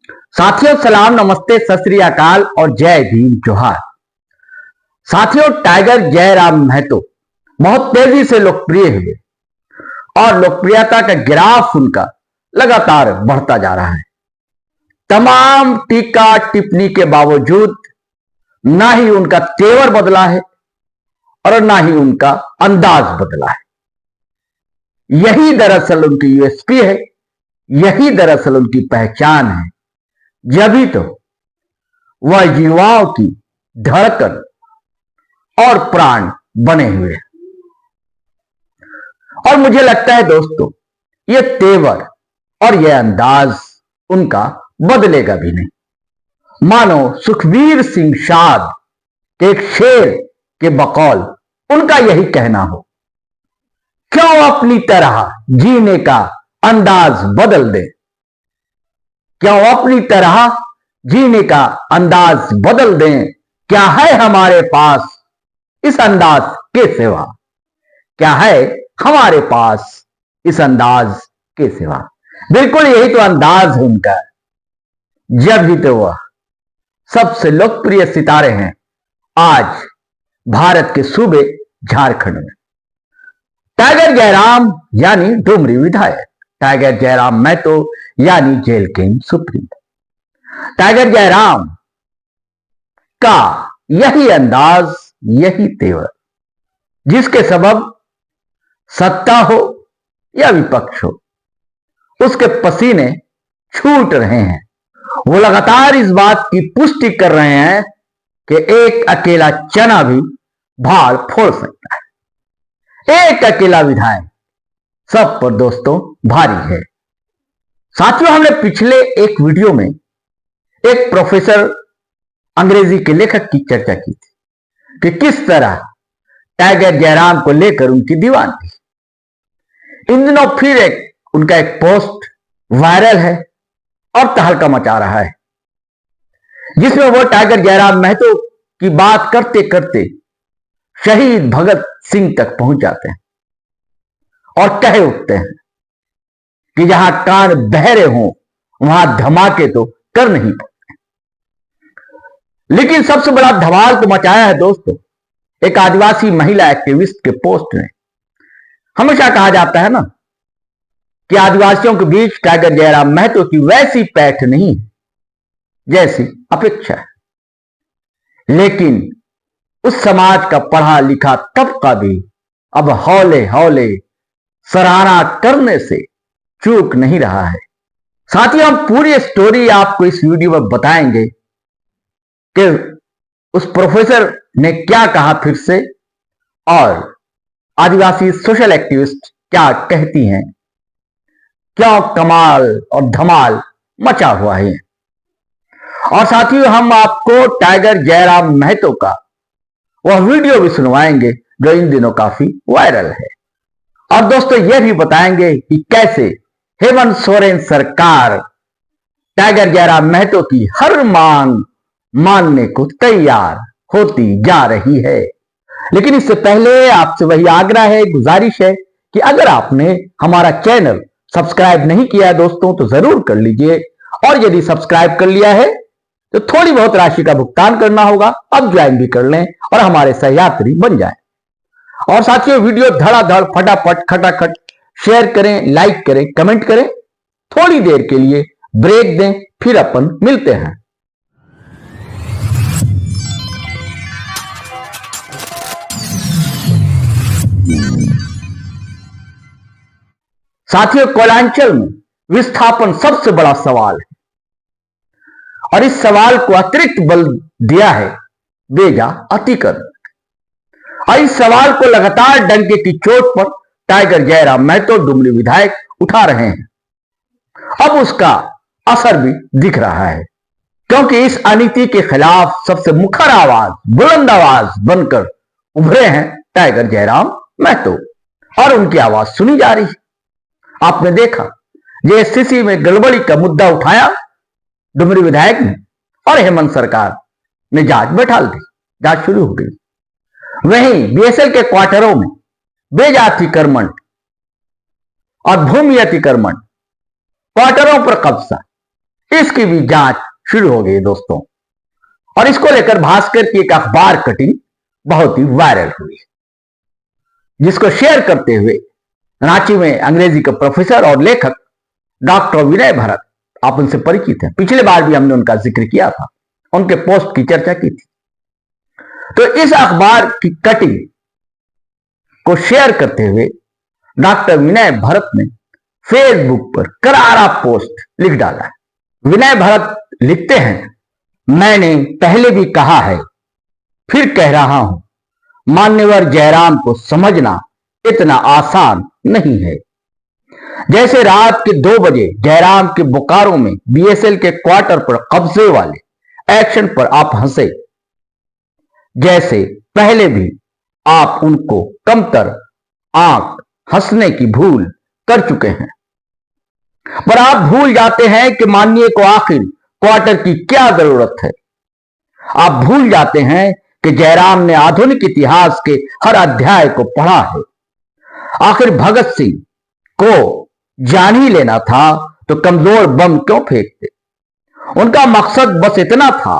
साथियों सलाम, नमस्ते, सत श्री अकाल और जय भीम जोहार। साथियों, टाइगर जयराम महतो बहुत तेजी से लोकप्रिय हुए और लोकप्रियता का ग्राफ उनका लगातार बढ़ता जा रहा है। तमाम टीका टिप्पणी के बावजूद ना ही उनका तेवर बदला है और ना ही उनका अंदाज बदला है। यही दरअसल उनकी यूएसपी है, यही दरअसल उनकी पहचान है। जभी तो वह युवाओं की धड़कन और प्राण बने हुए हैं। और मुझे लगता है दोस्तों, ये तेवर और यह अंदाज उनका बदलेगा भी नहीं। मानो सुखबीर सिंह साध के एक शेर के बकौल उनका यही कहना हो, क्यों अपनी तरह जीने का अंदाज बदल दे, क्यों अपनी तरह जीने का अंदाज बदल दें। क्या है हमारे पास इस अंदाज के सिवा, क्या है हमारे पास इस अंदाज के सिवा। बिल्कुल यही तो अंदाज है उनका। जब भी तो वह सबसे लोकप्रिय सितारे हैं आज भारत के सूबे झारखंड में। टाइगर जयराम यानी डुमरी विधायक, टाइगर जयराम महतो यानी jail king supreme. Tiger Jairam का यही अंदाज, यही तेवर, जिसके सबब सत्ता हो या विपक्ष हो, उसके पसीने छूट रहे हैं। वो लगातार इस बात की पुष्टि कर रहे हैं कि एक अकेला चना भी भाड़ फोड़ सकता है। एक अकेला विधायक सब पर दोस्तों भारी है। साथियों, हमने पिछले एक वीडियो में एक प्रोफेसर अंग्रेजी के लेखक की चर्चा की थी कि किस तरह टाइगर जयराम को लेकर उनकी दीवानगी। इन दिनों फिर उनका एक पोस्ट वायरल है और तहलका मचा रहा है, जिसमें वो टाइगर जयराम महतो की बात करते करते शहीद भगत सिंह तक पहुंच जाते हैं और कह उठते हैं कि जहां कान बहरे हों वहां धमाके तो कर नहीं पाते। लेकिन सबसे बड़ा धमाल तो मचाया है दोस्तों एक आदिवासी महिला एक्टिविस्ट के पोस्ट ने। हमेशा कहा जाता है ना कि आदिवासियों के बीच टाइगर जयराम महतो की वैसी पैठ नहीं जैसी अपेक्षा है, लेकिन उस समाज का पढ़ा लिखा तबका भी अब हौले हौले सराहना करने से चूक नहीं रहा है। साथियों, हम पूरी स्टोरी आपको इस वीडियो में बताएंगे कि उस प्रोफेसर ने क्या कहा फिर से और आदिवासी सोशल एक्टिविस्ट क्या कहती हैं, क्या कमाल और धमाल मचा हुआ है। और साथियों, हम आपको टाइगर जयराम महतो का वह वीडियो भी सुनवाएंगे जो इन दिनों काफी वायरल है। और दोस्तों यह भी बताएंगे कि कैसे हेमंत सोरेन सरकार टाइगर जयराम महतो की हर मांग मानने को तैयार होती जा रही है। लेकिन इससे पहले आपसे वही आग्रह है, गुजारिश है कि अगर आपने हमारा चैनल सब्सक्राइब नहीं किया है दोस्तों तो जरूर कर लीजिए, और यदि सब्सक्राइब कर लिया है तो थोड़ी बहुत राशि का भुगतान करना होगा, अब ज्वाइन भी कर लें और हमारे सहयात्री बन जाएं। और साथियों, वीडियो धड़ाधड़ फटाफट खटाखट शेयर करें, लाइक करें, कमेंट करें। थोड़ी देर के लिए ब्रेक दें, फिर अपन मिलते हैं। साथियों, कोयलांचल में विस्थापन सबसे बड़ा सवाल है और इस सवाल को अतिरिक्त बल दिया है बेजा अतिक्रमण। और इस सवाल को लगातार डंके की चोट पर टाइगर जयराम महतो डुमरी विधायक उठा रहे हैं। अब उसका असर भी दिख रहा है, क्योंकि इस अनीति के खिलाफ सबसे मुखर आवाज, बुलंद आवाज बनकर उभरे हैं टाइगर जयराम महतो और उनकी आवाज सुनी जा रही है। आपने देखा जेएससीसी में गड़बड़ी का मुद्दा उठाया डुमरी विधायक ने और हेमंत सरकार ने जांच बैठा दी, जांच शुरू हो गई। वहीं बीएसएल के क्वार्टरों में बेजा अतिक्रमण और भूमि अतिक्रमण, क्वार्टरों पर कब्जा, इसकी भी जांच शुरू हो गई दोस्तों। और इसको लेकर भास्कर की एक अखबार कटिंग बहुत ही वायरल हुई, जिसको शेयर करते हुए रांची में अंग्रेजी के प्रोफेसर और लेखक डॉक्टर विनय भरत, आप उनसे परिचित हैं, पिछले बार भी हमने उनका जिक्र किया था, उनके पोस्ट की चर्चा की थी। तो इस अखबार की कटिंग को शेयर करते हुए डॉक्टर विनय भरत ने फेसबुक पर करारा पोस्ट लिख डाला है। विनय भरत लिखते हैं, मैंने पहले भी कहा है, फिर कह रहा हूं, मान्यवर जयराम को समझना इतना आसान नहीं है। जैसे रात के 2 बजे जयराम के बोकारो में बीएसएल के क्वार्टर पर कब्जे वाले एक्शन पर आप हंसे, जैसे पहले भी आप उनको कमतर आंख हंसने की भूल कर चुके हैं। पर आप भूल जाते हैं कि माननीय को आखिर क्वार्टर की क्या जरूरत है। आप भूल जाते हैं कि जयराम ने आधुनिक इतिहास के हर अध्याय को पढ़ा है। आखिर भगत सिंह को जान ही लेना था तो कमजोर बम क्यों फेंकते। उनका मकसद बस इतना था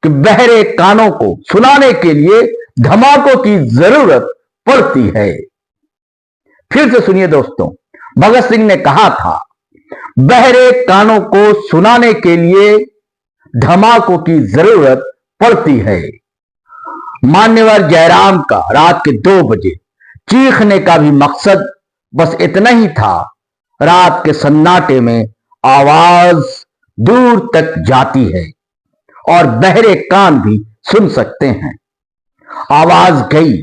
कि बहरे कानों को सुनाने के लिए धमाकों की जरूरत पड़ती है। फिर से सुनिए दोस्तों, भगत सिंह ने कहा था, बहरे कानों को सुनाने के लिए धमाकों की जरूरत पड़ती है। मान्यवर जयराम का रात के 2 बजे चीखने का भी मकसद बस इतना ही था। रात के सन्नाटे में आवाज दूर तक जाती है और बहरे कान भी सुन सकते हैं। आवाज गई,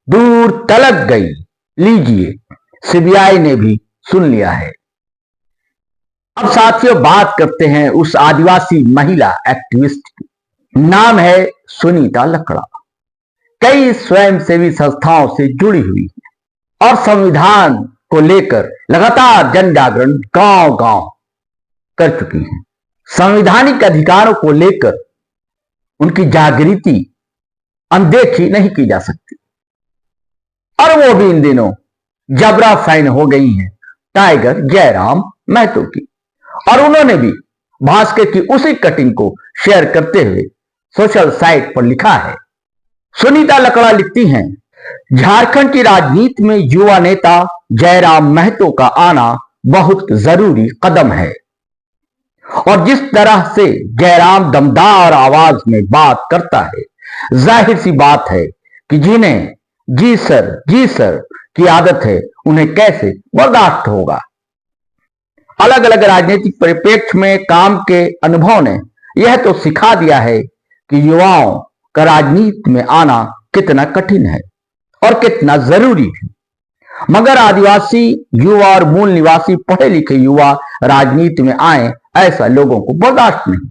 दूर तलक गई, लीजिए सीबीआई ने भी सुन लिया है। अब साथियों, बात करते हैं उस आदिवासी महिला एक्टिविस्ट की। नाम है सुनीता लकड़ा। कई स्वयंसेवी संस्थाओं से जुड़ी हुई है और संविधान को लेकर लगातार जन जागरण गांव गांव कर चुकी है। संवैधानिक अधिकारों को लेकर उनकी जागृति अनदेखी नहीं की जा सकती। और वो भी इन दिनों जबरा फैन हो गई हैं टाइगर जयराम महतो की। और उन्होंने भी भास्कर की उसी कटिंग को शेयर करते हुए सोशल साइट पर लिखा है। सुनीता लकड़ा लिखती हैं, झारखंड की राजनीति में युवा नेता जयराम महतो का आना बहुत जरूरी कदम है। और जिस तरह से जयराम दमदार आवाज में बात करता है, जाहिर सी बात है कि जिन्हें जी सर की आदत है, उन्हें कैसे बर्दाश्त होगा। अलग अलग राजनीतिक परिप्रेक्ष्य में काम के अनुभव ने यह तो सिखा दिया है कि युवाओं का राजनीति में आना कितना कठिन है और कितना जरूरी है। मगर आदिवासी युवा और मूल निवासी पढ़े लिखे युवा राजनीति में आए, ऐसा लोगों को बर्दाश्त नहीं।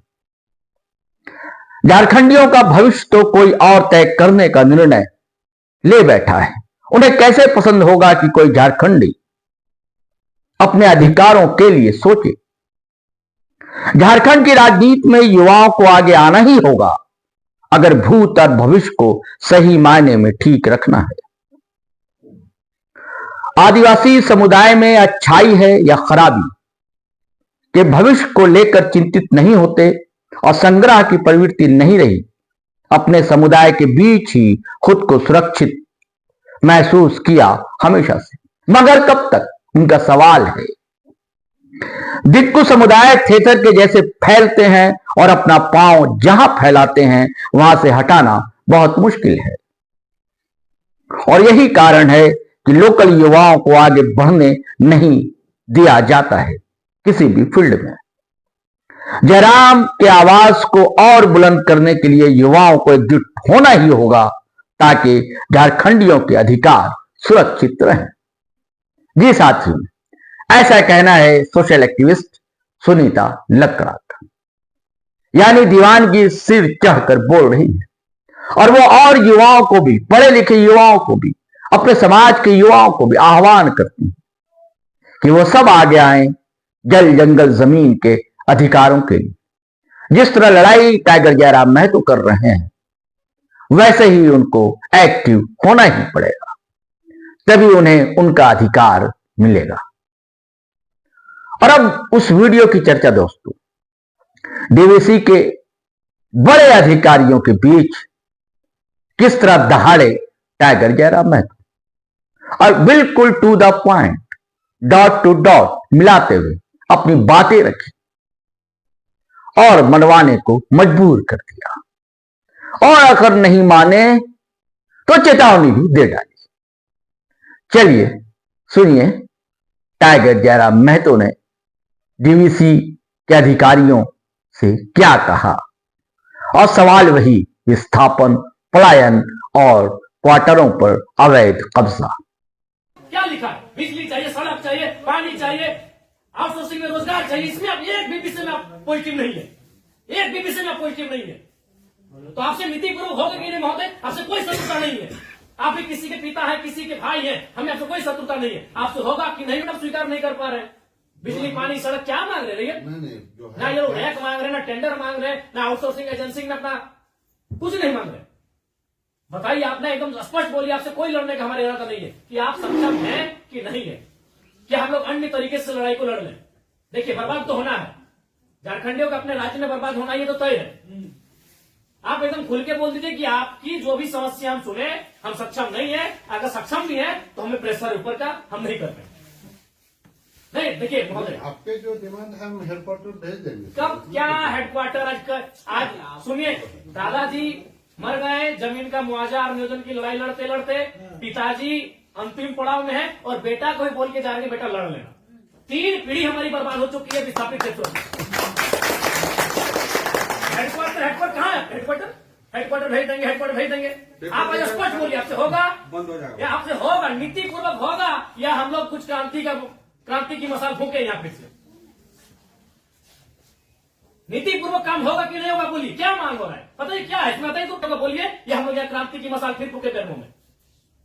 झारखंडियों का भविष्य तो कोई और तय करने का निर्णय ले बैठा है। उन्हें कैसे पसंद होगा कि कोई झारखंडी अपने अधिकारों के लिए सोचे। झारखंड की राजनीति में युवाओं को आगे आना ही होगा अगर भूत और भविष्य को सही मायने में ठीक रखना है। आदिवासी समुदाय में अच्छाई है या खराबी के भविष्य को लेकर चिंतित नहीं होते और संग्रह की प्रवृत्ति नहीं रही। अपने समुदाय के बीच ही खुद को सुरक्षित महसूस किया हमेशा से। मगर कब तक, उनका सवाल है। दिक्कु समुदाय थेथर के जैसे फैलते हैं और अपना पांव जहां फैलाते हैं वहां से हटाना बहुत मुश्किल है। और यही कारण है कि लोकल युवाओं को आगे बढ़ने नहीं दिया जाता है किसी भी फील्ड में। जयराम के आवाज को और बुलंद करने के लिए युवाओं को एकजुट होना ही होगा ताकि झारखंडियों के अधिकार सुरक्षित रहें। जी साथियों, ऐसा कहना है सोशल एक्टिविस्ट सुनीता लकड़ा का। यानी दीवानगी सिर चढ़कर बोल रही है। और वो और युवाओं को भी, पढ़े लिखे युवाओं को भी, अपने समाज के युवाओं को भी आह्वान करती है कि वो सब आगे आए जल जंगल जमीन के अधिकारों के लिए। जिस तरह लड़ाई टाइगर जयराम महतो कर रहे हैं, वैसे ही उनको एक्टिव होना ही पड़ेगा, तभी उन्हें उनका अधिकार मिलेगा। और अब उस वीडियो की चर्चा दोस्तों, डीवीसी के बड़े अधिकारियों के बीच किस तरह दहाड़े टाइगर जयराम महतो और बिल्कुल to the point, dot to dot मिलाते हुए अपनी बातें रखी और मनवाने को मजबूर कर दिया, और अगर नहीं माने तो चेतावनी भी दे डाली। चलिए सुनिए टाइगर जयराम महतो ने डीवीसी के अधिकारियों से क्या कहा, और सवाल वही विस्थापन, पलायन और क्वार्टरों पर अवैध कब्जा। क्या लिखा है? बिजली चाहिए, सड़क चाहिए, पानी चाहिए, आउटसोर्सिंग में रोजगार चाहिए। इसमें आप एक भी विषय में आप पॉजिटिव नहीं है, एक भी विषय में आप पॉजिटिव नहीं है। तो आपसे नीतिपूर्वक होगा कि नहीं महोदय? आपसे कोई शत्रुता नहीं है। आप भी किसी के पिता है, किसी के भाई है, हमें आपसे कोई शत्रुता नहीं है। आपसे होगा कि नहीं आप स्वीकार नहीं कर पा रहे हैं। बिजली, पानी, सड़क क्या मांग रहे हैं? ना ये लोग रैक मांग रहे हैं, ना टेंडर मांग रहे हैं, ना आउटसोर्सिंग एजेंसी में अपना कुछ नहीं मांग रहे। बताइए, आपने एकदम स्पष्ट बोलिए, आपसे कोई लड़ने का हमारा इरादा नहीं है कि आप सक्षम हैं कि नहीं है। क्या हम लोग अन्य तरीके से लड़ाई को लड़ लें? देखिए, बर्बाद तो होना है, झारखंडियों का अपने राज्य में बर्बाद होना ये तो तय है। आप एकदम खुल के बोल दीजिए कि आपकी जो भी समस्या हम सुने, हम सक्षम नहीं है। अगर सक्षम भी है तो हमें प्रेशर ऊपर का हम नहीं करते। नहीं, देखिए महोदय, आपके जो डिमांड है हम हेडक्वार्टर भेज देंगे। कब क्या हेडक्वार्टर? आज सुनिए, दादाजी मर गए, जमीन का मुआवजा और नियोजन की लड़ाई लड़ते लड़ते पिताजी अंतिम पड़ाव में है, और बेटा को ही बोल के जा रहे हैं बेटा लड़ लेना। 3 पीढ़ी हमारी बर्बाद हो चुकी है विस्थापित क्षेत्रों में। हेडक्वार्टर कहाँ है? हेडक्वार्टर भेज देंगे, हेडक्वार्टर भेज देंगे। आप आज स्पष्ट बोलिए, आपसे होगा बंद हो जाएगा, या आपसे होगा नीति पूर्वक होगा, या हम लोग कुछ क्रांति की मसाल फूके यहाँ फिर से? नीति पूर्वक काम होगा कि नहीं होगा? बोलिए, क्या मांग हो रहा है? बताइए क्या है इसमें, बताइए तो बोलिए। या हम लोग यहाँ क्रांति की मसाल फिर फूके पैरों में?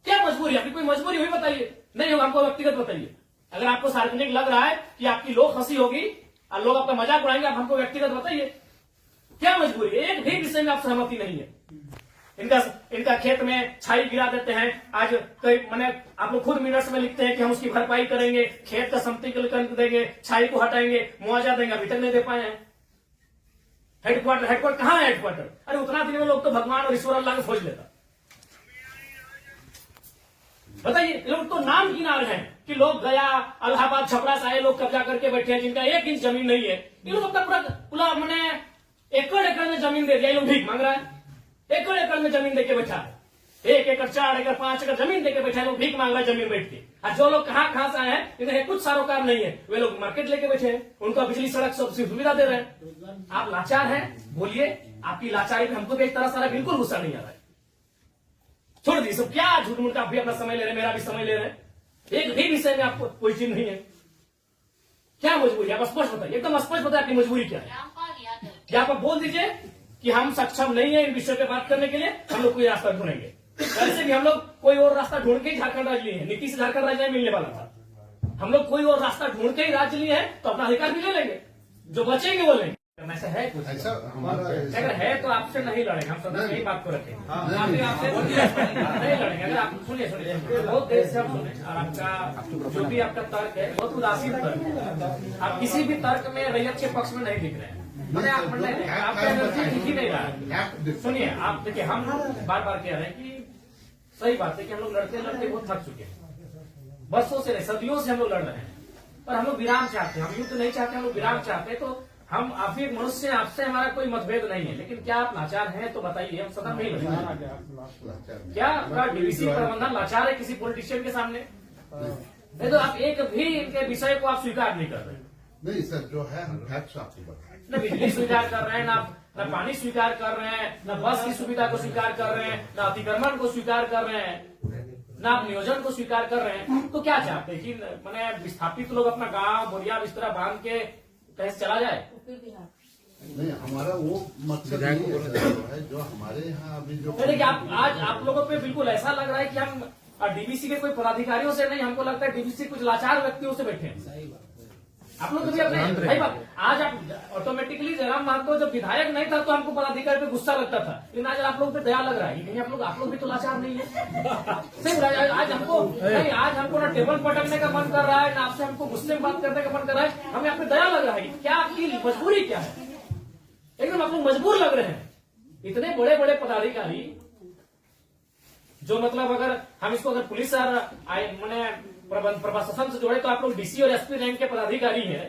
क्या मजबूरी है? आपकी कोई मजबूरी हुई बताइए। नहीं होगा, हमको व्यक्तिगत बताइए। अगर आपको सार्वजनिक लग रहा है कि आपकी लोग हंसी होगी और लोग आपका मजाक उड़ाएंगे, आप हमको व्यक्तिगत बताइए क्या मजबूरी है? एक भी विषय में आप सहमति नहीं है। इनका खेत में छाई गिरा देते हैं। आज कई मैंने आप लोग खुद मिनट्स में लिखते हैं कि हम उसकी भरपाई करेंगे, खेत का समतलीकरण देंगे, छाई को हटाएंगे, मुआवजा देंगे, अभी तक नहीं दे पाए हैं। हेडक्वार्टर कहाँ है? हेडक्वार्टर अरे उतना दिन में लोग तो भगवान और ईश्वर अल्लाह को खोज लेता। बताइए, लोग तो नाम गिना रहे हैं कि लोग गया इलाहाबाद छपरा से आए लोग कब्जा करके बैठे हैं, जिनका 1 इंच जमीन नहीं है। ये लोग अपना पूरा मैंने एकड़ में जमीन दे दिया। ये लोग भीख मांग रहा है, एकड़ में जमीन देके बैठा है। 1 एकड़, 4 एकड़, 5 एकड़ जमीन देके बैठा है, लोग भीख मांग रहा है जमीन बैठ के। और जो लोग कहाँ से आए हैं, इन्हें कुछ सारोकार नहीं है, वे लोग मार्केट लेके बैठे हैं, उनका बिजली सड़क सब सुविधा दे रहे हैं। आप लाचार हैं, बोलिए। आपकी लाचारी पे हमको भी एक तरह सारा बिल्कुल गुस्सा नहीं आ रहा है। छोड़ दीजिए सब, क्या झूठ मूठ का भी अपना समय ले रहे हैं, मेरा भी समय ले रहे हैं। एक भी विषय में आपको कोई चीज नहीं है। क्या मजबूरी है? आप स्पष्ट बताइए, एकदम स्पष्ट बताइए आपकी मजबूरी क्या है। या आप बोल दीजिए कि हम सक्षम नहीं है इन विषयों पे बात करने के लिए, हम लोग कोई रास्ता ढूंढेंगे। वैसे भी हम लोग कोई और रास्ता ढूंढ के ही झारखंड राज्य लिए हैं। नीति से झारखंड राज्य मिलने वाला था। हम लोग कोई और रास्ता ढूंढ के ही राज्य लिए हैं, तो अपना अधिकार भी ले लेंगे, जो बचेंगे वो लेंगे। ऐसा है कुछ? ऐसा हमारा अगर है तो आपसे नहीं लड़ेंगे, हम सब यही बात को रखेंगे। आपसे नहीं लड़ेंगे। अगर आप सुनिए बहुत देर से हम सुने, और आपका जो भी आपका तर्क है बहुत उदासीन तर्क है। आप किसी भी तर्क में रैयत के पक्ष में नहीं दिख रहे हैं। आपका एनर्जी दिख ही नहीं रहा है। सुनिए, आप देखिए, हम बार बार कह रहे हैं कि सही बात है कि हम लोग लड़ते लड़ते बहुत थक चुके हैं। बरसों से, सदियों से हम लोग लड़ रहे हैं, पर हम लोग विराम चाहते हैं। हम युद्ध नहीं चाहते, हम लोग विराम चाहते हैं। तो हम आप एक मनुष्य, आपसे हमारा कोई मतभेद नहीं है, लेकिन क्या आप लाचार हैं तो बताइए, हम सदन नहीं लड़ेंगे। क्या आपका डीवीसी प्रबंधन लाचार है किसी पॉलिटिशियन के सामने? नहीं तो आप एक भी इनके विषय को आप स्वीकार नहीं कर रहे। नहीं सर, जो है हम फैक्ट्स आपको बताएं। न बिजली स्वीकार कर रहे हैं, न पानी स्वीकार कर रहे हैं, न बस की सुविधा को स्वीकार कर रहे हैं, न अतिक्रमण को स्वीकार कर रहे हैं, न आप नियोजन को स्वीकार कर रहे हैं। तो क्या चाहते हैं कि मैंने विस्थापित लोग अपना गांव बोरिया बिस्तरा बांध के कहीं से चला जाए? नहीं, हमारा वो मकसद नहीं है जो हमारे यहाँ अभी जो देखिए, आज आप लोगों पे बिल्कुल ऐसा लग रहा है कि हम डीवीसी के कोई पदाधिकारियों से नहीं, हमको लगता है डीवीसी कुछ लाचार व्यक्तियों से बैठे हैं। आप लोग भी अपने भाई बात, आज आप ऑटोमेटिकली जयराम महतो जब विधायक नहीं था तो हमको पदाधिकारी पे गुस्सा लगता था, लेकिन आज आप लोग पे दया लग रहा है। कहीं आप लोग भी तो लाचार नहीं है। सही आज हमको नहीं, आज हमको ना टेबल पटकने का मन कर रहा है, ना आपसे हमको गुस्से में बात करने का मन कर रहा है। हमें आप पे दया लग रहा है। क्या आपकी मजबूरी क्या है? एकदम आप लोग मजबूर लग रहे हैं। इतने बड़े बड़े पदाधिकारी जो मतलब अगर हम इसको अगर पुलिस और मैंने प्रशासन से जोड़े तो आप लोग डीसी और एसपी रैंक के पदाधिकारी हैं,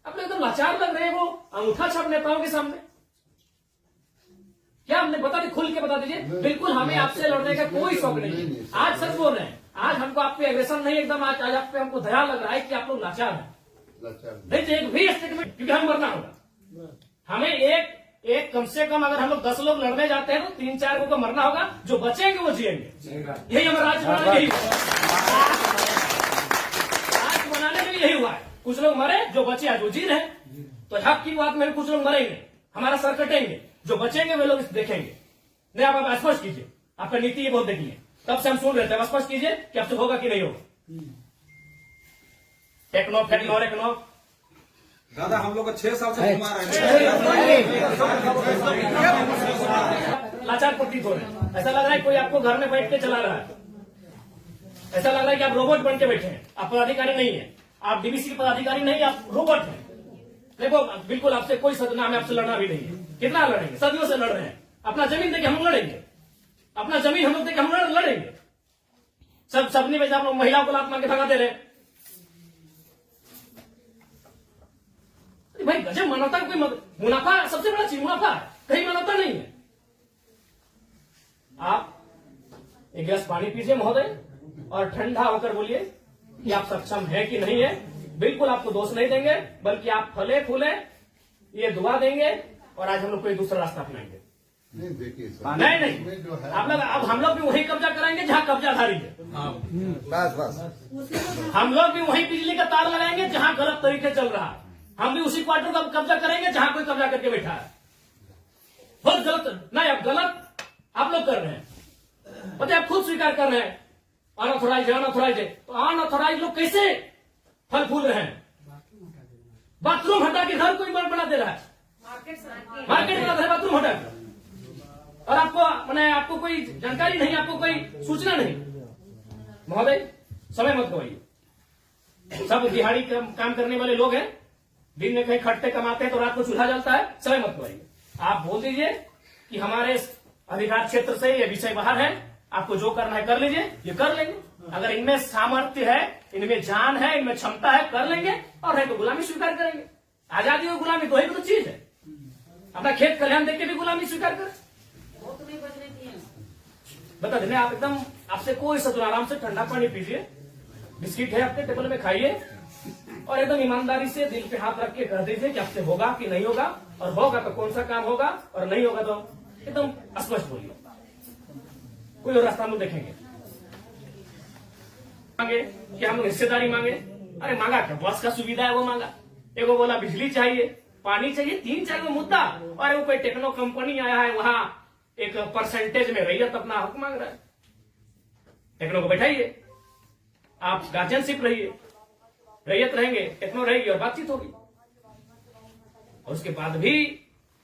आप लोग एकदम लाचार लग रहे हैं वो अंगूठा छाप नेताओं के सामने। क्या हमने बता दी, खुल के बता दीजिए। बिल्कुल हमें आपसे लड़ने का कोई शौक नहीं है। आज सच बोल रहे हैं, आज हमको आप पे एग्रेशन नहीं, एकदम आज आप पे हमको दया लग रहा है कि आप लोग लाचार हैं। नहीं तो एक भी स्टेटमेंट, क्योंकि हम मरना होगा हमें एक कम से कम अगर हम लोग 10 लोग लड़ने जाते हैं तो 3-4 को मरना होगा, जो बचेंगे वो जिएंगे। यही हमारा राज्य बनाने के लिए राज्य बनाने के लिए यही हुआ है। कुछ लोग मरे, जो बचे आज वो जी रहे। तो हक की बात में कुछ लोग मरेंगे, हमारा सर कटेंगे, जो बचेंगे वे लोग देखेंगे। नहीं आप स्पष्ट कीजिए, आपका नीति ये बहुत देखिए, तब से हम सुन रहे थे। स्पष्ट कीजिए कि आपसे होगा कि नहीं होगा। टेक्नो दादा हम लोग 6 साल से घुमा रहे हैं। लाचार प्रतीत हो रहे हैं। ऐसा लग रहा है कोई आपको घर में बैठ के चला रहा है। ऐसा लग रहा है कि आप रोबोट बन के बैठे हैं। आप पदाधिकारी नहीं है, आप डीबीसी के पदाधिकारी नहीं, आप रोबोट हैं। देखो बिल्कुल आपसे कोई सदना, हमें आपसे लड़ना भी नहीं है। कितना लड़ेंगे, सदियों से लड़ रहे हैं। अपना जमीन देके हम लड़ेंगे, अपना जमीन हम लोग देके हम लड़ेंगे। सबने में आप लोग महिलाओं को लात मार के भगा दे रहे हैं। भाई गजब, मानवता का कोई मुनाफा सबसे बड़ा चीज मुनाफा है, कहीं मानवता नहीं है। आप एक गिलास पानी पीजिए महोदय और ठंडा होकर बोलिए कि आप सक्षम है कि नहीं है। बिल्कुल आपको दोष नहीं देंगे, बल्कि आप फले फूले ये दुआ देंगे और आज हम लोग कोई दूसरा रास्ता अपनाएंगे। नहीं देखिए नहीं जो है आप लोग, अब हम लोग भी वही कब्जा कराएंगे जहां कब्जाधारी है। बस हम लोग भी वही बिजली का तार लगाएंगे जहां गलत तरीके चल रहा है। हम भी उसी क्वार्टर का कब्जा करेंगे जहां कोई कब्जा करके बैठा है। बहुत गलत, नहीं अब गलत आप लोग कर रहे हैं, पता आप खुद स्वीकार कर रहे हैं। अनऑथोराइज है, तो अनऑथोराइज लोग कैसे फल फूल रहे हैं? बाथरूम हटा के घर कोई बना दे रहा है, मार्केट बना दे रहा है बाथरूम हटा के, और आपको कोई जानकारी नहीं, आपको कोई सूचना नहीं। महोदय समय मत गवाइए। सब दिहाड़ी काम करने वाले लोग हैं, दिन में कहीं खट्टे कमाते हैं तो रात को चूल्हा जलता है। समय मत गवाइए। आप बोल दीजिए कि हमारे अधिकार क्षेत्र से ये विषय बाहर है, आपको जो करना है कर लीजिए, ये कर लेंगे। अगर इनमें सामर्थ्य है, इनमें जान है, इनमें क्षमता है, कर लेंगे, और नहीं तो गुलामी स्वीकार करेंगे। आजादी और गुलामी दो ही तो चीज है। अपना खेत खलिहान देख के भी गुलामी स्वीकार करें। बता देने आप एकदम, आपसे कोई सदुर, आराम से ठंडा पानी पीजिए, बिस्किट है आपके टेबल में खाइए, और एकदम ईमानदारी से दिल पे हाथ रख के कह दीजिए कि आपसे होगा कि नहीं होगा, और होगा तो कौन सा काम होगा, और नहीं होगा तो एकदम स्पष्ट बोलिए। कोई और रास्ता हम लोग देखेंगे। मांगे कि हम हिस्सेदारी मांगे, अरे मांगा क्या, बस का सुविधा है वो मांगा। एगो बोला बिजली चाहिए, पानी चाहिए, 3-4 गो मुद्दा, और वो कोई टेक्नो कंपनी आया है वहां एक परसेंटेज में रैयत अपना हक मांग रहा है। टेक्नो को बैठाइए, आप गार्जियनशिप रहिए, रैयत रहेंगे, टेक्नो रहेगी और बातचीत होगी। और उसके बाद भी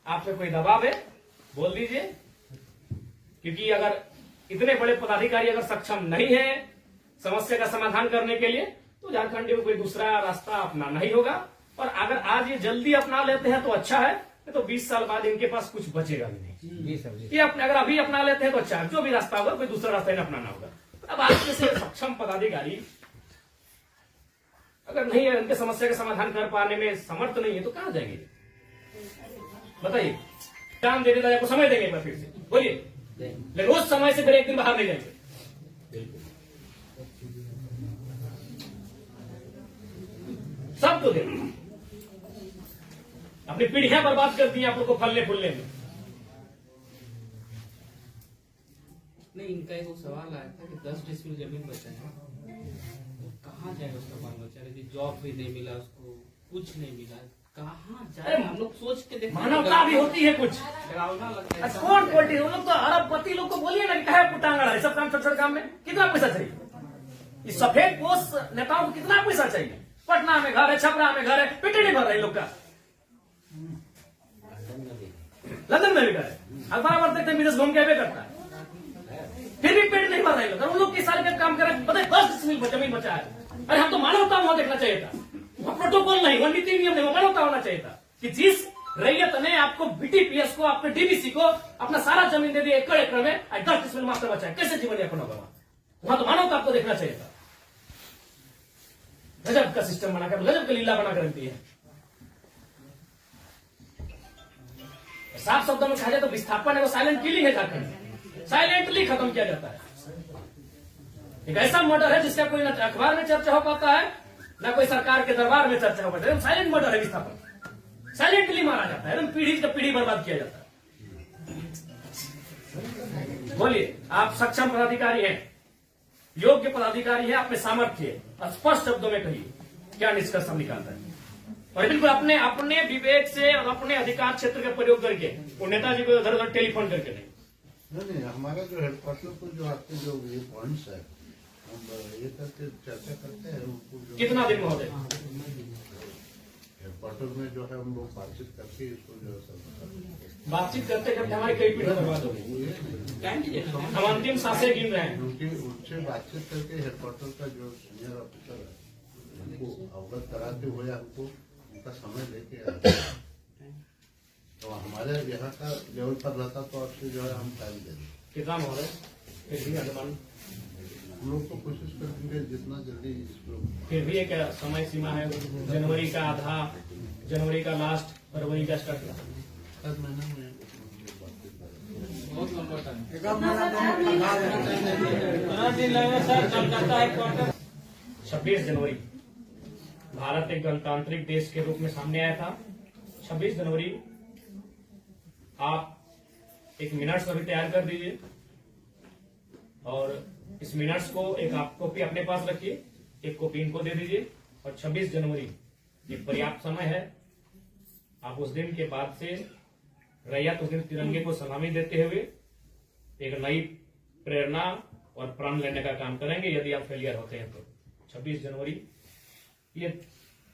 आप पे कोई दबाव है, बोल दीजिए, क्योंकि अगर इतने बड़े पदाधिकारी अगर सक्षम नहीं है समस्या का समाधान करने के लिए, तो झारखंड में कोई दूसरा रास्ता अपनाना ही होगा। और अगर आज ये जल्दी अपना लेते हैं तो अच्छा है, नहीं तो 20 साल बाद इनके पास कुछ बचेगा भी नहीं। ये अगर अभी अपना लेते हैं तो अच्छा है, जो भी रास्ता होगा कोई दूसरा रास्ता इन्हें अपनाना होगा। अब आज जैसे सक्षम पदाधिकारी अगर नहीं है, उनके समस्या का समाधान कर पाने में समर्थ नहीं है, तो कहां जाएंगे बताइए। काम दे देता, आपको समय देंगे एक बार फिर से बोलिए, लेकिन रोज समय से फिर एक दिन बाहर नहीं जाएंगे। सबको दे, अपनी पीढ़ियां बर्बाद कर दी आप लोग को फलने फूलने में। नहीं, इनका एक सवाल आया था कि 10 डिसमिल जमीन बचा है, वो कहाँ जाए उसका बाल बच्चा? यदि जॉब भी नहीं मिला उसको, कुछ नहीं मिला, कहाँ जाए? हम लोग सोच के देखते, मानवता भी होती है कुछ। डरावना लगता है। कौन पोल्टी, वो लोग तो अरबपति लोग को बोलिए ना कि कहे पुटांगड़ है, सब काम छोटे काम में कितना पैसा चाहिए? इस सफेद पोष नेताओं को कितना पैसा चाहिए? पटना में घर है, छपरा में घर है, पेट नहीं भर रहे लोग का। लंदन में भी घर है, अखबार देखते विदेश घूम के करता है, फिर भी पेट नहीं भर रहे लोग। उन लोग किस साल के काम करें, पता है 10 जमीन बचा है। अरे हम तो मानवता वहां देखना चाहिए था, प्रोटोकॉल नहीं, वो नीति नियम नहीं, वो मानवता होना चाहिए था कि जिस रैयत ने आपको बीटीपीएस को, आपके डीबीसी को अपना सारा जमीन दे दी एकड़ एकड़ में, 10 डिसमिल मात्र बचा है। कैसे जीवन यापन होगा वहां? तो मानवता आपको देखना चाहिए था। गजब का सिस्टम बनाकर, गजब का लीला बनाकर रखती है। साफ शब्दों में कहा जाए तो विस्थापन है वो साइलेंट किलिंग है झारखंड, साइलेंटली खत्म किया जाता है। एक ऐसा मर्डर है जिसका कोई ना अखबार में चर्चा हो पाता है, ना कोई सरकार के दरबार में चर्चा हो पाता है। साइलेंट मर्डर है विस्थापन, साइलेंटली मारा जाता है, एकदम पीढ़ी से पीढ़ी बर्बाद किया जाता है। बोलिए, आप सक्षम पदाधिकारी हैं, योग्य पदाधिकारी हैं, अपने सामर्थ्य स्पष्ट शब्दों में कहिए क्या निष्कर्ष हम निकालता है, और बिल्कुल अपने अपने विवेक से और अपने अधिकार क्षेत्र का प्रयोग करके, वो नेताजी को इधर उधर टेलीफोन करके नहीं, हमारा जो हेडक्वार्टर को जो आपके जो ये पॉइंट्स है, हम ये करके चर्चा करते हैं उनको जो कितना दिन महोदय हेडक्वार्टर में जो है हम लोग बातचीत करके इसको जो है बातचीत करते करते हमारी कई पीढ़ी बर्बाद हो गई। हम अंतिम सांसें गिन रहे हैं। क्योंकि उनसे बातचीत करके हेडक्वार्टर का जो सीनियर ऑफिसर है उनको अवगत कराते हुए हमको उनका समय लेके आते हैं। तो हमारे यहाँ का लेवल पर रहता तो आपसे जो है हम टाइम दे दें। कितना महोदय फिर भी अनुमान, हम लोग तो कोशिश करेंगे जितना जल्दी इसको। फिर भी एक समय सीमा है, जनवरी का आधा, जनवरी का लास्ट, फरवरी का स्टार्ट। हर महीने में बहुत लंबा टाइम। 26 जनवरी भारत एक गणतांत्रिक देश के रूप में सामने आया था। 26 जनवरी आप एक मिनट्स अभी तैयार कर दीजिए, और इस मिनट्स को एक आप कॉपी अपने पास रखिए, एक कॉपी इनको दे दीजिए। और 26 जनवरी एक पर्याप्त समय है। आप उस दिन के बाद से रैयत उस दिन तिरंगे को सलामी देते हुए एक नई प्रेरणा और प्रण लेने का काम करेंगे। यदि आप फेलियर होते हैं तो 26 जनवरी ये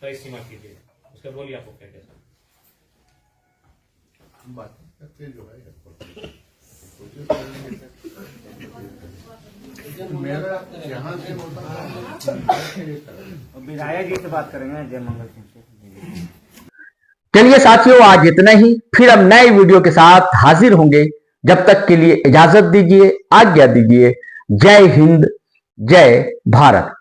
तय सीमा कीजिए। उसके बोलिए आपको क्या कहना है? बात करके जो है कोशिश करेंगे। मेरा यहाँ से होता है विधायक जी से बात करेंगे जय मंगल सिंह से। चलिए साथियों, आज इतना ही। फिर हम नए वीडियो के साथ हाजिर होंगे। जब तक के लिए इजाजत दीजिए, आज्ञा दीजिए। जय हिंद, जय भारत।